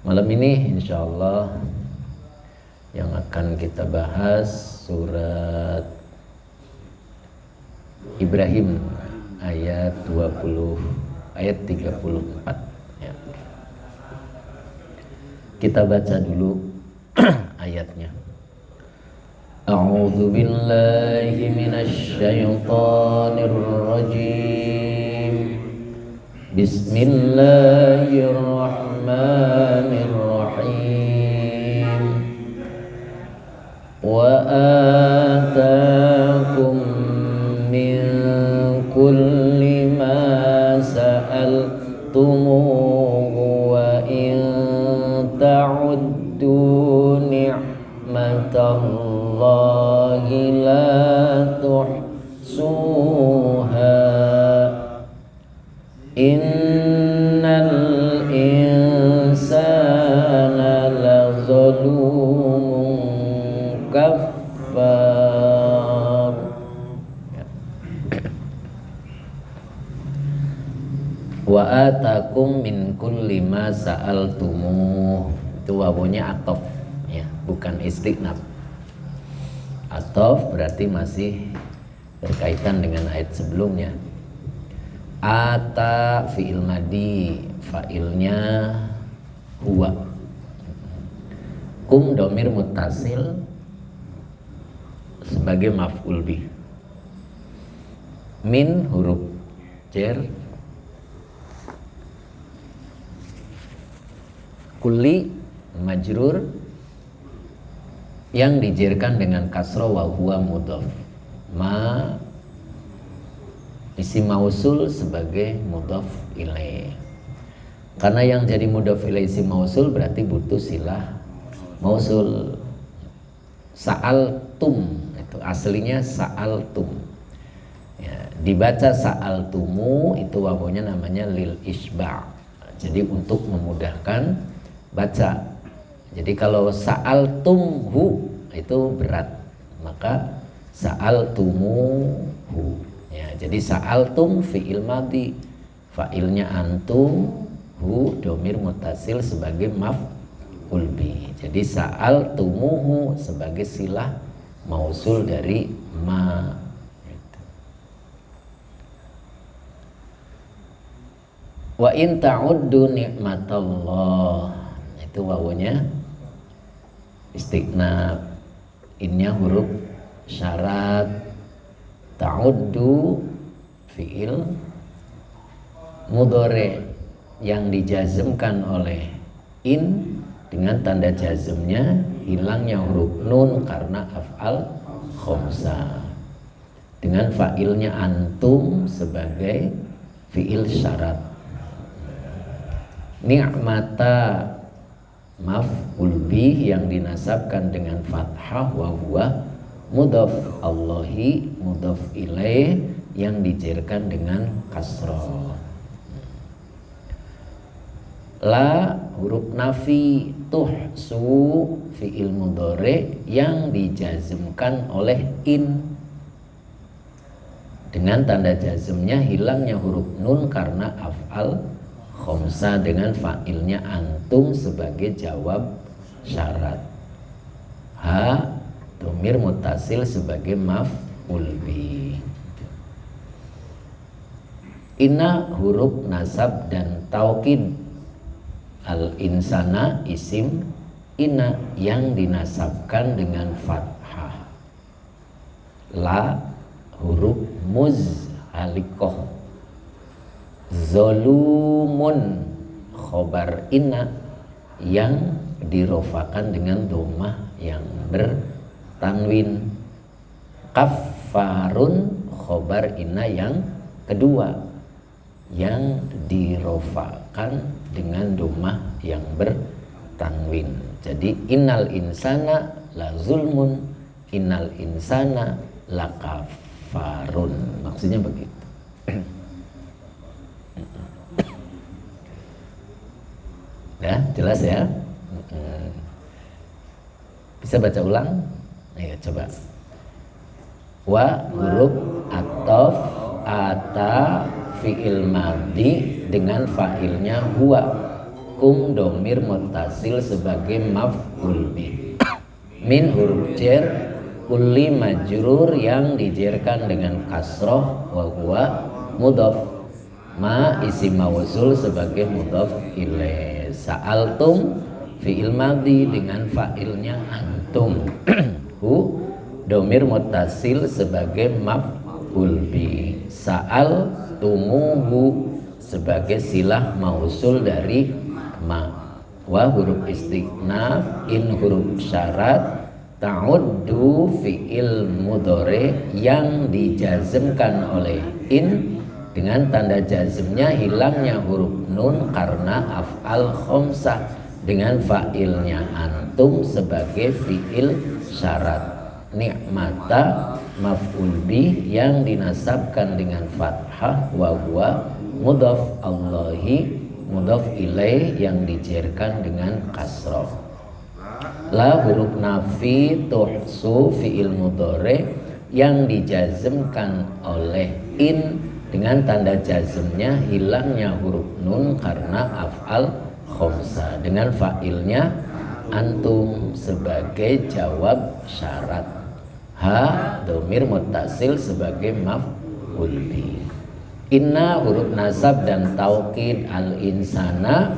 Malam ini insya Allah yang akan kita bahas surat Ibrahim ayat 34 ya. Kita baca dulu ayatnya. A'udzu billahi minasy syaithanir rajim. Bismillahirrahmanirrahim. Wa atakum min kulli ma sa'altumuhu wa in ta'uddu ni'matallahi la tuhsuha. Innal insana lazalumun kaffar. Wa atakum min kulli ma sa'altumuh. Itu wawunya atof ya, bukan istiqnaf. Atof berarti masih berkaitan dengan ayat sebelumnya. Ata fi'il madi, fa'ilnya huwa. Kum domir muttasil sebagai maf'ul bih. Min huruf jar. Kulli majrur yang dijerkan dengan kasroh wa huwa mudhaf. Ma isim mausul sebagai mudhaf ilaih. Karena yang jadi mudhaf ilaih isim mausul berarti butuh silah mausul. Sa'altum itu aslinya sa'altum. Ya, dibaca sa'altumu itu wawunya namanya lil isba'. Jadi untuk memudahkan baca. Jadi kalau sa'altumhu itu berat, maka sa'altumuhu. Ya, jadi sa'altum fi'il madhi, fa'ilnya antum, hu domir mutasil sebagai maf'ul bih. Jadi sa'altumuhu sebagai silah mausul dari ma. Wa in ta'uddu ni'matallah, itu wawunya istiqnaf, innya huruf syarat. Ta'uddu fi'il mudhari yang dijazmkan oleh in dengan tanda jazmnya hilangnya huruf nun karena af'al khamsah, dengan fa'ilnya antum sebagai fi'il syarat. Ni'mata maf'ul bih yang dinasabkan dengan fathah wa huwa mudhaf, Allahi mudhaf ilaih yang dijerkan dengan kasroh. La huruf nafi, tuhsu fi'il mudhari yang dijazmkan oleh in dengan tanda jazmnya hilangnya huruf nun karena af'al khamsah dengan fa'ilnya antum sebagai jawab syarat. Ha domir mutasil sebagai maf'ul bih. Inna huruf nasab dan taukid. Al insana isim inna yang dinasabkan dengan fathah. La huruf muzhalikoh. Zolumun khobar inna yang dirofakan dengan domah yang bertanwin. Kaffarun khobar inna yang kedua yang dirofakan dengan domah yang bertanwin. Jadi innal insana la zulmun, innal insana la kaffarun, maksudnya begitu. Ya, jelas ya? Bisa baca ulang? Ayo coba. Wa huruf atof ata fi'il madhi dengan fa'ilnya huwa. kum domir muttasil sebagai maf'ul bih. Min huruf jar kulli majrur yang dijerkan dengan kasroh wa huwa mudhaf. Ma isim mausul sebagai mudhaf ilaih. Sa'altum fi'il madhi dengan fa'ilnya antum. Hu domir muttasil sebagai maf'ul bih. Sa'al tumuhu sebagai silah mausul dari ma. Wa huruf istighnaf in huruf syarat ta'uddu fi'il mudhari yang dijazmkan oleh in dengan tanda jazmnya hilangnya huruf nun karena af'al khamsah dengan fa'ilnya antum sebagai fi'il syarat. Ni'mata maf'ul bih yang dinasabkan dengan fathah wa huwa mudhaf Allahi mudhaf ilaih yang dijerkan dengan kasroh. La huruf nafi tuhsu fi'il mudhari yang dijazmkan oleh in dengan tanda jazmnya hilangnya huruf nun karena af'al khamsah dengan fa'ilnya antum sebagai jawab syarat. Ha domir muttasil sebagai maf'ul bih. Inna huruf nasab dan taukid al-insana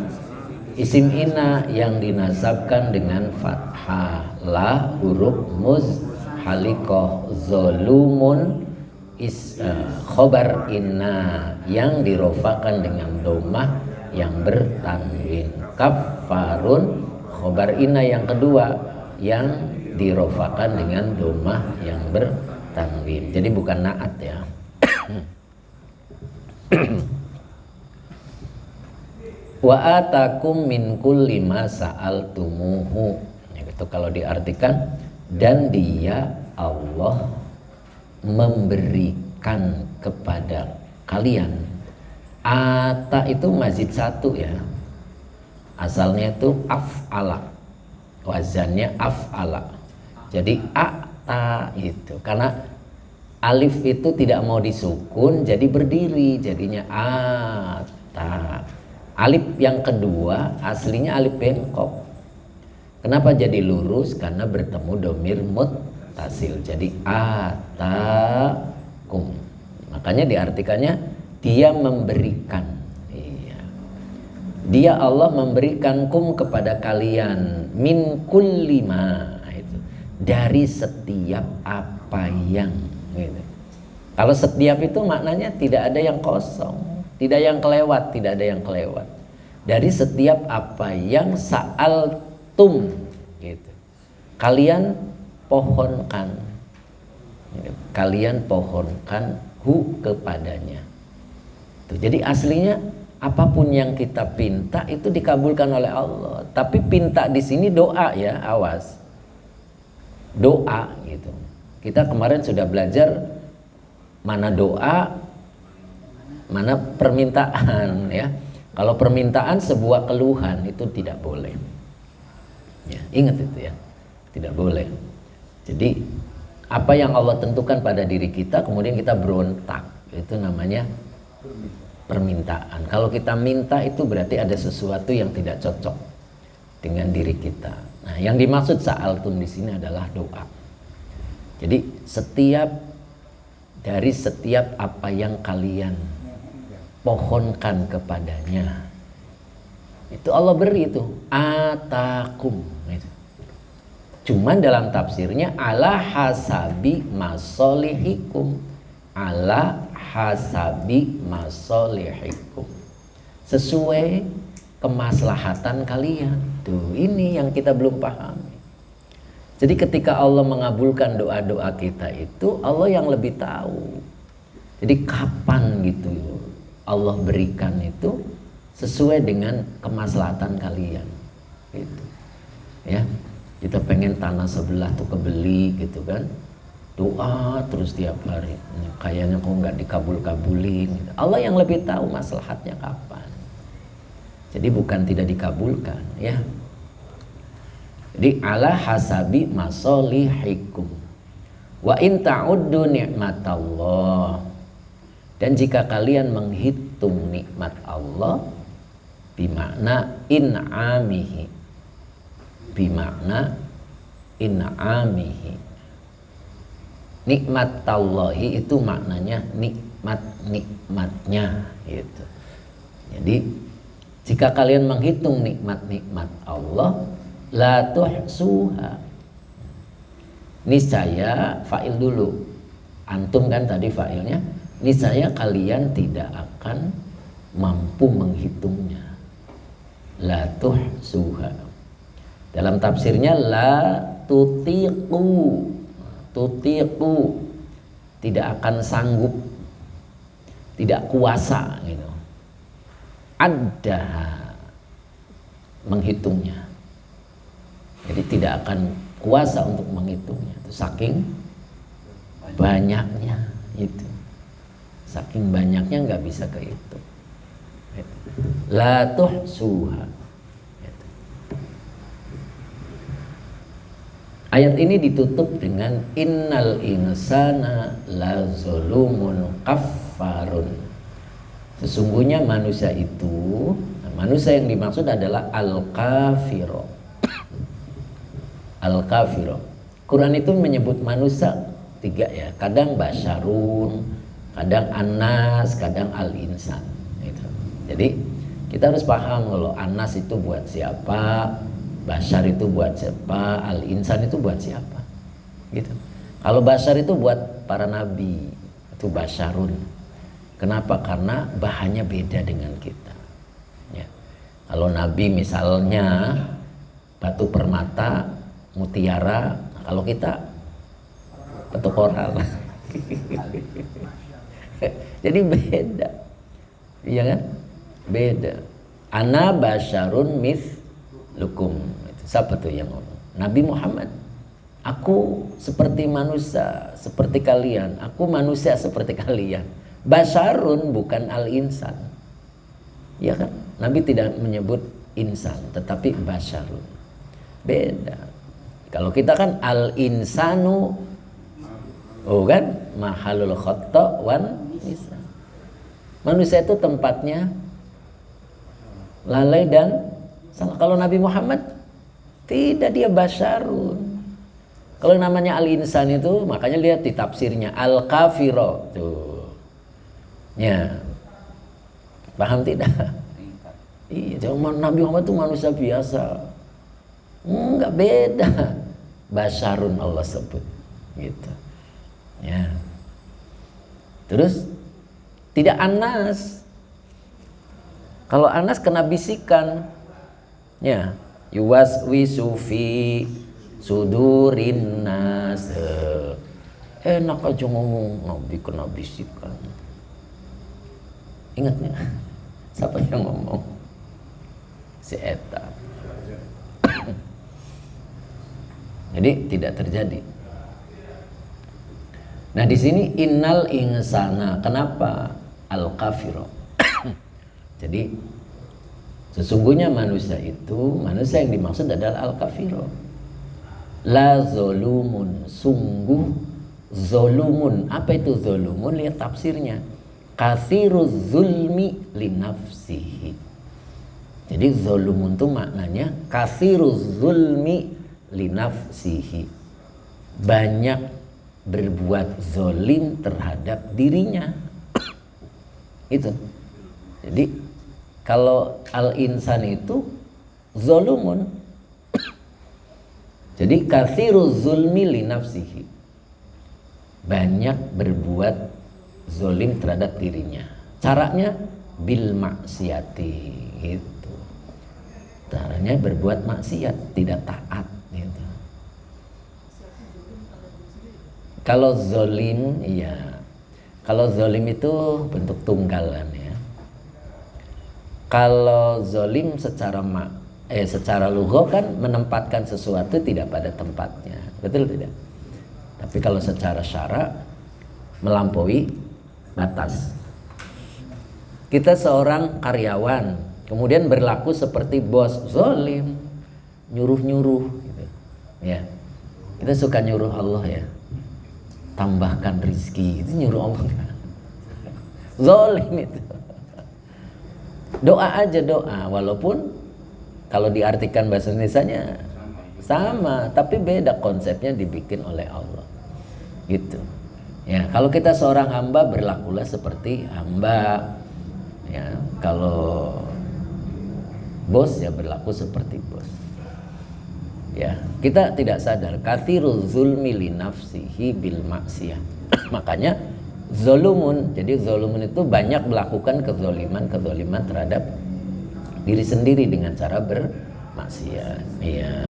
isim inna yang dinasabkan dengan fathah. La huruf muzhalikoh zolumun khobar inna yang dirofakan dengan domah yang bertanwin. Kafarun khobar inna yang kedua yang dirofakan dengan domah yang bertanwin. Jadi bukan naat ya. Wa atakum min kulli ma sa'altumuhu. Itu kalau diartikan dan dia Allah memberikan kepada kalian. Ata itu mazid satu ya. Asalnya itu af'ala. Wazannya af'ala. Jadi ata itu karena alif itu tidak mau disukun jadi berdiri jadinya ata. Alif yang kedua aslinya alif bengkok. Kenapa jadi lurus? Karena bertemu domir muttasil jadi atakum. Makanya diartikannya dia memberikan. Iya. Dia Allah memberikan kum kepada kalian min kulli ma itu dari setiap apa yang gitu. Kalau setiap itu maknanya tidak ada yang kosong, tidak yang kelewat, tidak ada yang kelewat. Dari setiap apa yang sa'altum gitu. Kalian pohonkan. Gitu. Kalian pohonkan hu kepadanya. Tuh, jadi aslinya apapun yang kita pinta itu dikabulkan oleh Allah. Tapi pinta di sini doa ya, awas. Doa gitu. Kita kemarin sudah belajar mana doa, mana permintaan ya. Kalau permintaan sebuah keluhan itu tidak boleh. Ya, ingat itu ya. Tidak boleh. Jadi apa yang Allah tentukan pada diri kita kemudian kita berontak, itu namanya permintaan. Kalau kita minta itu berarti ada sesuatu yang tidak cocok dengan diri kita. Nah, yang dimaksud sa'altum di sini adalah doa. Jadi dari setiap apa yang kalian pohonkan kepadanya itu Allah beri itu atakum gitu. Cuman dalam tafsirnya ala hasabi masolihikum, ala hasabi masolihikum, sesuai kemaslahatan kalian. Tuh ini yang kita belum pahami. Jadi ketika Allah mengabulkan doa-doa kita itu Allah yang lebih tahu. Jadi kapan gitu Allah berikan itu sesuai dengan kemaslahatan kalian gitu. Ya, kita pengen tanah sebelah tuh kebeli gitu kan, doa terus tiap hari, kayaknya kok nggak dikabul-kabulin gitu. Allah yang lebih tahu maslahatnya kapan. Jadi bukan tidak dikabulkan ya. Jadi ala hasabi masolihikum wa in ta'uddu ni'matallah. Dan jika kalian menghitung nikmat Allah, bimakna in'amihi, bimakna in'amihi. Nikmatallahi itu maknanya nikmatnya gitu. Jadi jika kalian menghitung nikmat-nikmat Allah, la tuhsuha, niscaya fa'il dulu, antum kan tadi fa'ilnya, niscaya kalian tidak akan mampu menghitungnya. La tuhsuha, dalam tafsirnya la tutiqu, tutiqu tidak akan sanggup, tidak kuasa gitu, ada menghitungnya. Jadi tidak akan kuasa untuk menghitungnya, itu saking banyaknya itu, saking banyaknya nggak bisa kehitung. La tuhsuha. Ayat ini ditutup dengan innal insana la zulumun kaffarun. Sesungguhnya manusia itu, manusia yang dimaksud adalah al-kafiro. Al-kafiro. Quran itu menyebut manusia 3 ya, kadang basyarun, kadang anas, kadang al-insan gitu. Jadi kita harus paham kalau anas itu buat siapa, basyar itu buat siapa, al-insan itu buat siapa gitu. Kalau basyar itu buat para nabi, itu basyarun. Kenapa? Karena bahannya beda dengan kita ya. Kalau nabi misalnya batu permata, mutiara, kalau kita batu koral. Jadi beda, iya kan? Beda. Ana basyarun mithlukum. Siapa tuh yang ngomong? Nabi Muhammad. Aku seperti manusia, seperti kalian. Aku manusia seperti kalian. Basyarun bukan al-insan. Ya kan? Nabi tidak menyebut insan, tetapi basyarun. Beda. Kalau kita kan al-insanu, oh kan? Mahalul khata' wan nisa. Manusia itu tempatnya lalai dan salah. Kalau Nabi Muhammad tidak, dia basyarun. Kalau namanya al-insan itu, makanya lihat di tafsirnya al-kafiro tuh. Ya, paham tidak? Iya, Nabi Muhammad itu manusia biasa. Enggak, beda. Basyarun Allah sebut, gitu. Ya. Terus tidak anas. Kalau anas kena bisikan, ya, yuwaswisu fi sudurin nas. Enak aja ngomong, Nabi kena bisikan. Ingatnya siapa yang ngomong? Si Eta. Jadi tidak terjadi. Nah di sini innal insana, kenapa al-kafiro? Jadi sesungguhnya manusia itu, manusia yang dimaksud adalah al-kafiro. La zolumun, sungguh zolumun. Apa itu zolumun? Lihat tafsirnya. Kathiruz zulmi li nafsihi. Jadi zolumun itu maknanya kathiruz zulmi li nafsihi. Banyak berbuat zolim terhadap dirinya. Itu. Jadi kalau al-insan itu zolumun. Jadi kathiruz zulmi li nafsihi. Banyak berbuat zolim terhadap dirinya. Caranya bil maksiati gitu. Caranya berbuat maksiat, tidak taat gitu. Kalau zolim, iya. Kalau zolim itu bentuk tunggalan ya. Kalau zolim secara lugha kan menempatkan sesuatu tidak pada tempatnya, betul tidak? Tapi kalau secara syara melampaui batas. Kita seorang karyawan, kemudian berlaku seperti bos, zolim, nyuruh-nyuruh gitu. Ya. Kita suka nyuruh Allah ya, tambahkan rizki, itu nyuruh Allah. Zolim itu. Doa aja doa, walaupun kalau diartikan bahasa Indonesianya sama, tapi beda konsepnya dibikin oleh Allah. Gitu. Ya, kalau kita seorang hamba berlakulah seperti hamba. Ya, kalau bos ya berlaku seperti bos. Ya, kita tidak sadar kathirul zulmi li nafsihi bil maksiyah. Makanya zolumun, jadi zolumun itu banyak melakukan kezoliman terhadap diri sendiri dengan cara bermaksiat. Iya.